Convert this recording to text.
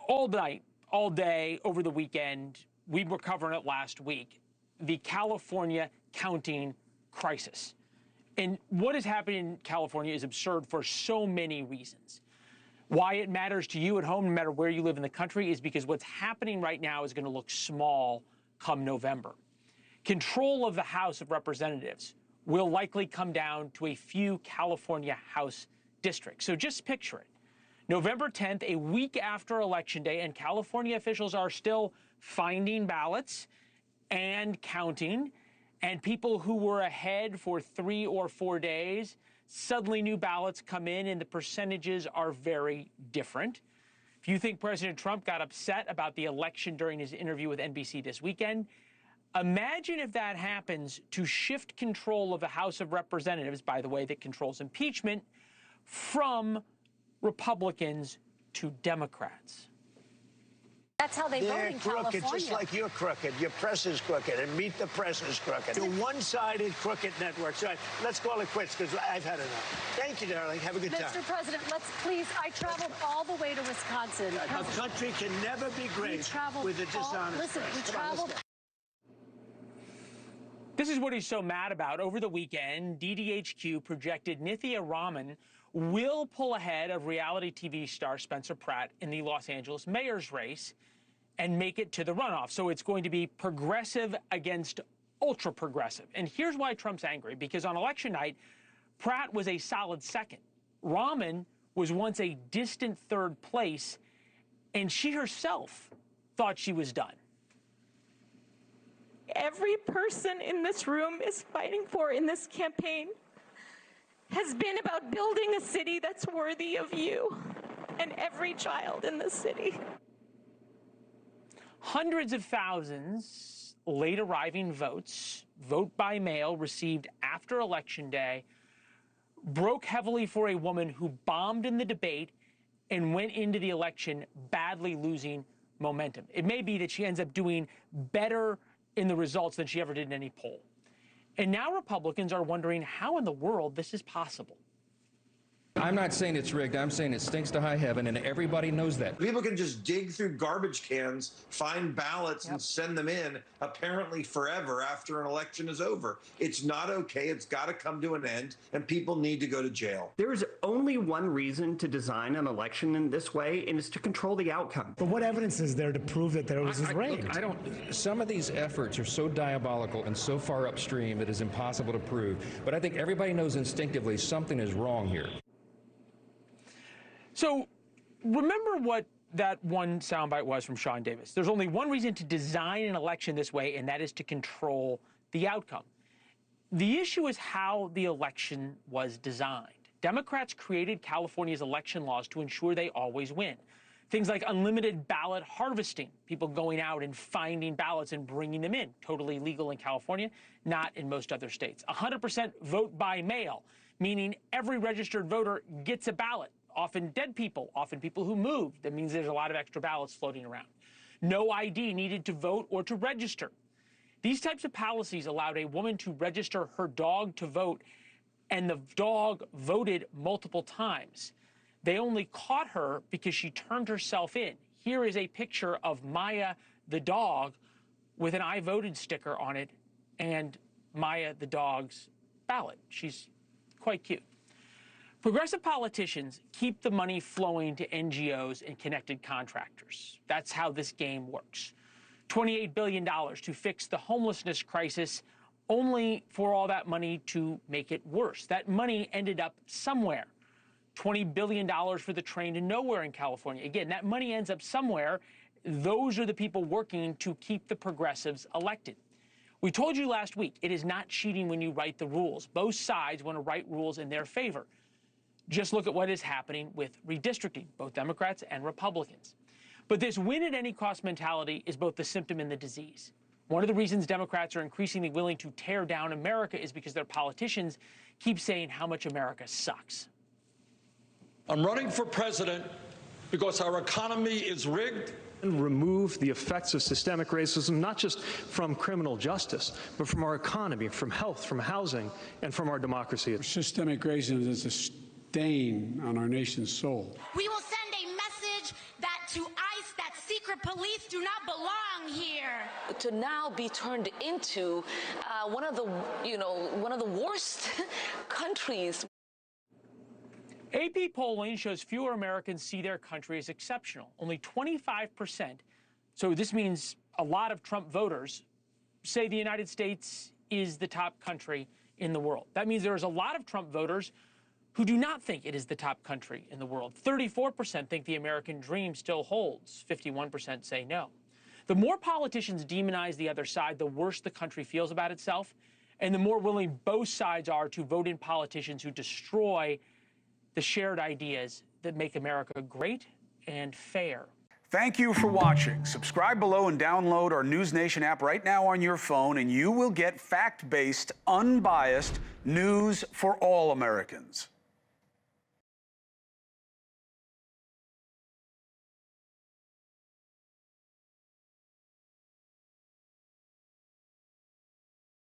all night, all day, over the weekend, we were covering it last week, the California counting crisis. And what is happening in California is absurd for so many reasons. Why it matters to you at home, no matter where you live in the country, is because what's happening right now is going to look small come November. Control of the House of Representatives will likely come down to a few California House districts. So just picture it. November 10th, a week after Election Day, and California officials are still finding ballots and counting, and people who were ahead for 3 or 4 days, suddenly new ballots come in and the percentages are very different. If you think President Trump got upset about the election during his interview with NBC this weekend, imagine if that happens to shift control of the House of Representatives, by the way, that controls impeachment, from Republicans to Democrats. That's how they vote in California. Crooked, just like you're crooked. Your press is crooked, and Meet the Press is crooked. You're one-sided crooked networks. All right, let's call it quits, because I've had enough. Thank you, darling. Have a good time. Mr. President, let's please, I traveled all the way to Wisconsin. A country can never be great with a dishonest Listen, press. we traveled. This is what he's so mad about. Over the weekend, DDHQ projected Nithya Raman will pull ahead of reality TV star Spencer Pratt in the Los Angeles mayor's race and make it to the runoff. So it's going to be progressive against ultra progressive. And here's why Trump's angry, because on election night, Pratt was a solid second. Raman was once a distant third place, and she herself thought she was done. Every person in this room is fighting for in this campaign has been about building a city that's worthy of you and every child in this city. Hundreds of thousands late arriving votes, vote by mail received after Election Day, broke heavily for a woman who bombed in the debate and went into the election badly losing momentum. It may be that she ends up doing better in the results than she ever did in any poll. And now Republicans are wondering how in the world this is possible. I'm not saying it's rigged. I'm saying it stinks to high heaven, and everybody knows that. People can just dig through garbage cans, find ballots, and send them in, apparently forever after an election is over. It's not okay. It's got to come to an end, and people need to go to jail. There is only one reason to design an election in this way, and it's to control the outcome. But what evidence is there to prove that there was rigged? Some of these efforts are so diabolical and so far upstream that it's impossible to prove. But I think everybody knows instinctively something is wrong here. So remember what that one soundbite was from Sean Davis. There's only one reason to design an election this way, and that is to control the outcome. The issue is how the election was designed. Democrats created California's election laws to ensure they always win. Things like unlimited ballot harvesting, people going out and finding ballots and bringing them in, totally legal in California, not in most other states. 100% vote by mail, meaning every registered voter gets a ballot. Often dead people, often people who moved. That means there's a lot of extra ballots floating around. No ID needed to vote or to register. These types of policies allowed a woman to register her dog to vote, and the dog voted multiple times. They only caught her because she turned herself in. Here is a picture of Maya the dog with an I voted sticker on it and Maya the dog's ballot. She's quite cute. Progressive politicians keep the money flowing to NGOs and connected contractors. That's how this game works. $28 billion to fix the homelessness crisis, only for all that money to make it worse. That money ended up somewhere. $20 billion for the train to nowhere in California. Again, that money ends up somewhere. Those are the people working to keep the progressives elected. We told you last week, it is not cheating when you write the rules. Both sides want to write rules in their favor. Just look at what is happening with redistricting, both Democrats and Republicans. But this win at any cost mentality is both the symptom and the disease. One of the reasons Democrats are increasingly willing to tear down America is because their politicians keep saying how much America sucks. I'm running for president because our economy is rigged. And remove the effects of systemic racism, not just from criminal justice, but from our economy, from health, from housing, and from our democracy. Systemic racism is a stain on our nation's soul. We will send a message that to ICE The police do not belong here. To now be turned into one of the worst countries. AP polling shows fewer Americans see their country as exceptional. Only 25%, so this means a lot of Trump voters, say the United States is the top country in the world. That means there's a lot of Trump voters who do not think it is the top country in the world. 34% think the American dream still holds. 51% say no. The more politicians demonize the other side, the worse the country feels about itself, and the more willing both sides are to vote in politicians who destroy the shared ideas that make America great and fair. Thank you for watching. Subscribe below and download our NewsNation app right now on your phone, and you will get fact-based, unbiased news for all Americans.